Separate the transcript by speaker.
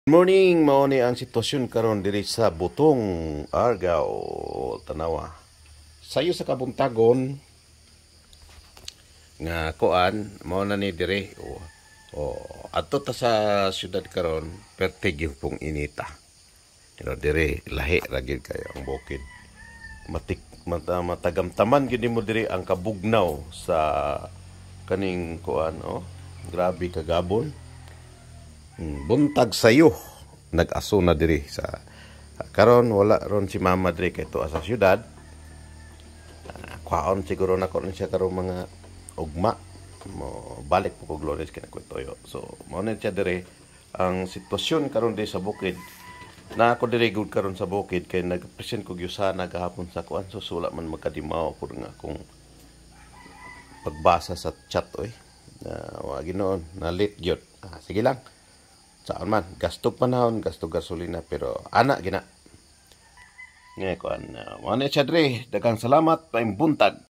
Speaker 1: Morning, mao ni ang sitwasyon karon diri sa Butong, Argao, Tanawa. Sayo sa kabuntagon nga kuan mao na ni diri adto ta sa syudad karon pertig yung pong inita. Pero diri lahi ra gyud kayo ang bukid. Matagamtaman gyud mo diri ang kabugnaw sa kaning kuan grabe kagabon. Buntag sayo nag-aso na diri sa karon wala ron si mama diri kay tuwa sa syudad. Kwaon siguro nako siya karon mga ugma mo balik po ko Glorious kay nagkutoyo. So mao na siya diri ang sitwasyon karon diri sa bukid. Na ako diri gud karon sa bukid kay nag-present ko gyusana gahapon sa kuan, so wala man magkadimaw pud nga akong pagbasa sa chat wa ginoon na late gyud. Sige lang. Saan man, gasto panahon, gasto gasolina, pero anak gina. Ngayon, ano siya dre, dagang salamat, paimbuntag.